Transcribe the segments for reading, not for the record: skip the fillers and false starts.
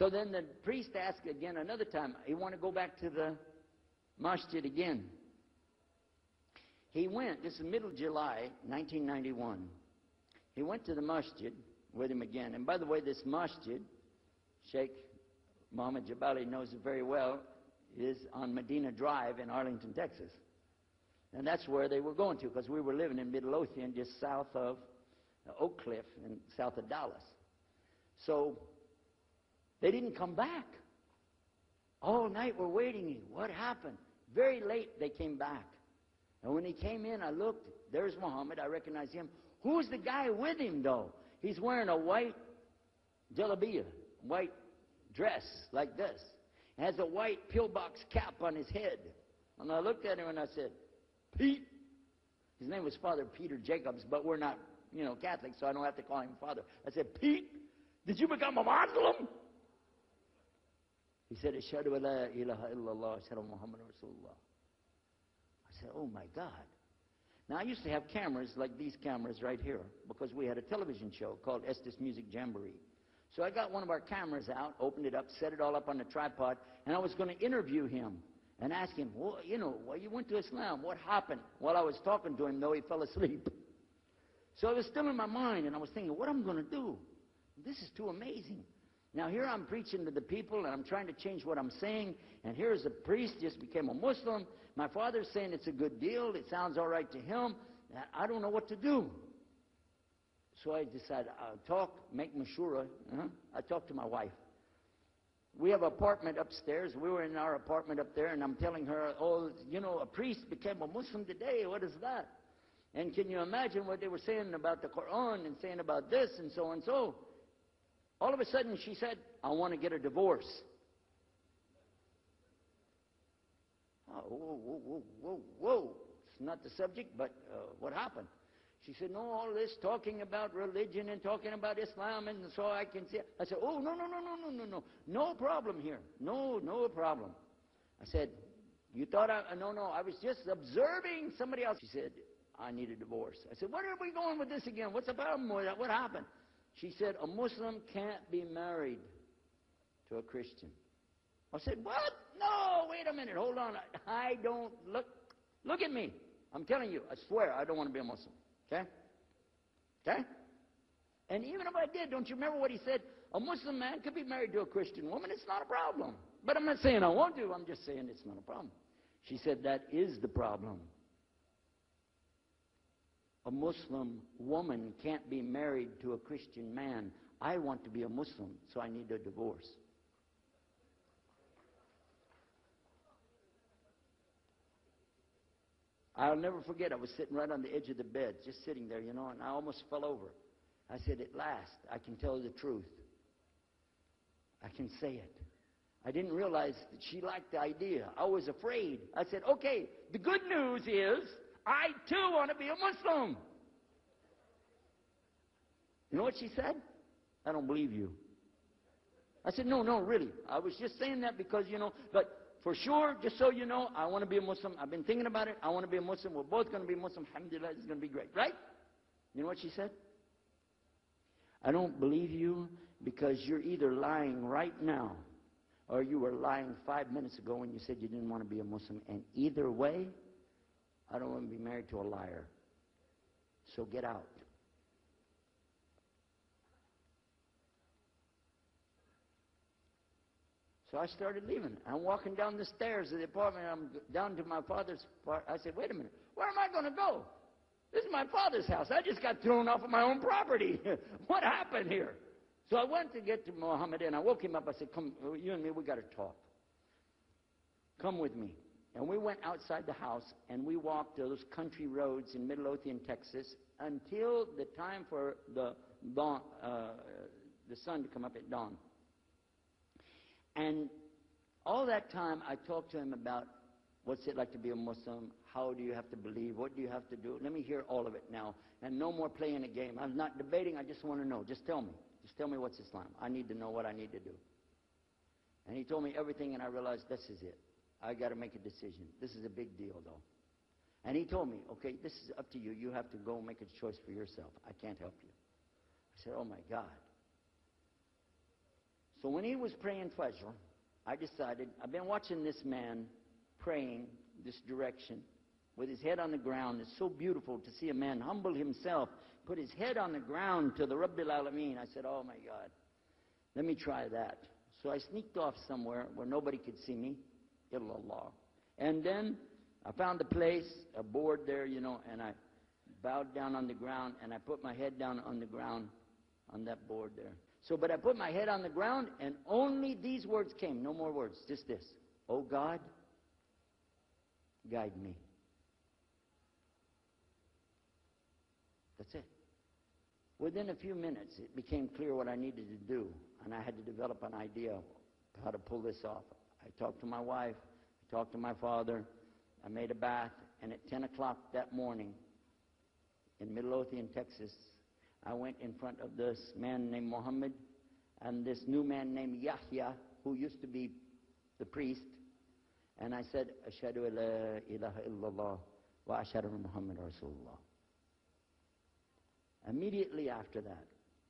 So then the priest asked again another time, he wanted to go back to the masjid again. He went, this is middle July, 1991. He went to the masjid with him again. And by the way, this masjid, Sheikh Mohammed Jabali knows it very well, is on Medina Drive in Arlington, Texas. And that's where they were going to, because we were living in Midlothian, just south of Oak Cliff and south of Dallas. So they didn't come back. All night we're waiting. What happened? Very late they came back. And when he came in, I looked. There's Muhammad. I recognized him. Who's the guy with him, though? He's wearing a white jalabiyah, white dress like this. He has a white pillbox cap on his head. And I looked at him and I said, Pete. His name was Father Peter Jacobs, but we're not, Catholic, so I don't have to call him Father. I said, Pete, did you become a Muslim? He said, Ashhadu an la ilaha illallah, Ashhadu Muhammad Rasulullah. I said, oh my God. Now I used to have cameras like these cameras right here because we had a television show called Estes Music Jamboree. So I got one of our cameras out, opened it up, set it all up on the tripod, and I was going to interview him and ask him, well, why you went to Islam? What happened? While I was talking to him, though, he fell asleep. So it was still in my mind, and I was thinking, what am I going to do? This is too amazing. Now here I'm preaching to the people, and I'm trying to change what I'm saying, and here's a priest just became a Muslim. My father's saying it's a good deal. It sounds all right to him. I don't know what to do. So I decided I'll talk, make mashura. I talked to my wife. We have an apartment upstairs. We were in our apartment up there, and I'm telling her, a priest became a Muslim today. What is that? And can you imagine what they were saying about the Quran and saying about this and so and so? All of a sudden, she said, I want to get a divorce. Oh, whoa. It's not the subject, but what happened? She said, no, all this talking about religion and talking about Islam, and so I can see. I said, oh, no. No problem here. No problem. I said, you thought no, I was just observing somebody else. She said, I need a divorce. I said, where are we going with this again? What's the problem with that? What happened? She said, a Muslim can't be married to a Christian. I said, what? No, wait a minute. Hold on. I don't look at me. I'm telling you, I swear, I don't want to be a Muslim. Okay? And even if I did, don't you remember what he said? A Muslim man could be married to a Christian woman. It's not a problem. But I'm not saying I won't do. I'm just saying it's not a problem. She said, that is the problem. A Muslim woman can't be married to a Christian man. I want to be a Muslim, so I need a divorce. I'll never forget, I was sitting right on the edge of the bed, just sitting there, and I almost fell over. I said, at last, I can tell the truth. I can say it. I didn't realize that she liked the idea. I was afraid. I said, okay, the good news is, I too want to be a Muslim. You know what she said? I don't believe you. I said, no, really. I was just saying that because, but for sure, just so you know, I want to be a Muslim. I've been thinking about it. I want to be a Muslim. We're both going to be Muslim. Alhamdulillah, it's going to be great. Right? You know what she said? I don't believe you because you're either lying right now or you were lying 5 minutes ago when you said you didn't want to be a Muslim. And either way, I don't want to be married to a liar. So get out. So I started leaving. I'm walking down the stairs of the apartment. I'm down to my father's part. I said, wait a minute. Where am I going to go? This is my father's house. I just got thrown off of my own property. What happened here? So I went to get to Muhammad, and I woke him up. I said, come, you and me, we got to talk. Come with me. And we went outside the house, and we walked those country roads in Midlothian, Texas, until the time for the dawn, the sun to come up at dawn. And all that time, I talked to him about what's it like to be a Muslim, how do you have to believe, what do you have to do. Let me hear all of it now, and no more playing a game. I'm not debating, I just want to know. Just tell me. Just tell me what's Islam. I need to know what I need to do. And he told me everything, and I realized this is it. I got to make a decision. This is a big deal, though. And he told me, okay, this is up to you. You have to go make a choice for yourself. I can't help you. I said, oh, my God. So when he was praying Fajr, I decided, I've been watching this man praying this direction with his head on the ground. It's so beautiful to see a man humble himself, put his head on the ground to the Rabbil Alameen. I said, oh my God, let me try that. So I sneaked off somewhere where nobody could see me, illallah. And then I found a place, a board there, and I bowed down on the ground, and I put my head down on the ground on that board there. So, but I put my head on the ground, and only these words came, no more words, just this. Oh God, guide me. That's it. Within a few minutes, it became clear what I needed to do, and I had to develop an idea of how to pull this off. I talked to my wife, I talked to my father, I made a bath, and at 10 o'clock that morning in Midlothian, Texas, I went in front of this man named Muhammad and this new man named Yahya, who used to be the priest, and I said, Ashhadu an la ilaha illallah wa ashhadu anna Muhammad Rasulullah. Immediately after that,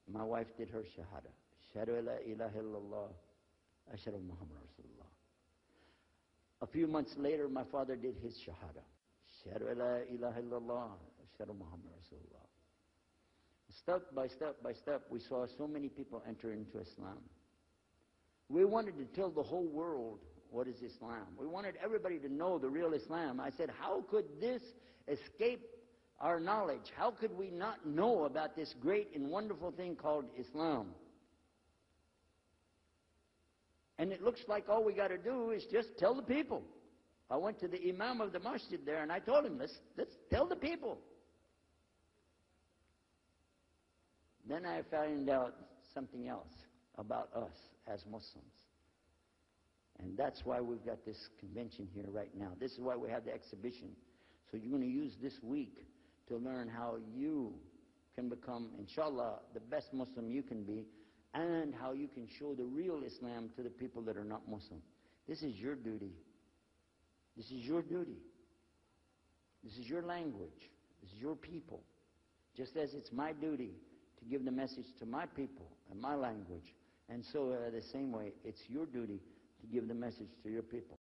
my wife did her shahada. Ashhadu an la ilaha illallah wa ashhadu anna Muhammad Rasulullah. A few months later, my father did his shahada. Ashhadu an la ilaha illallah wa ashhadu anna Muhammad Rasulullah. Step by step by step, we saw so many people enter into Islam. We wanted to tell the whole world what is Islam. We wanted everybody to know the real Islam. I said, how could this escape our knowledge? How could we not know about this great and wonderful thing called Islam? And it looks like all we got to do is just tell the people. I went to the imam of the masjid there, and I told him, let's tell the people. Then I found out something else about us as Muslims. And that's why we've got this convention here right now. This is why we have the exhibition. So you're going to use this week to learn how you can become, inshallah, the best Muslim you can be, and how you can show the real Islam to the people that are not Muslim. This is your duty. This is your duty. This is your language. This is your people. Just as it's my duty to give the message to my people and my language. And so the same way, it's your duty to give the message to your people.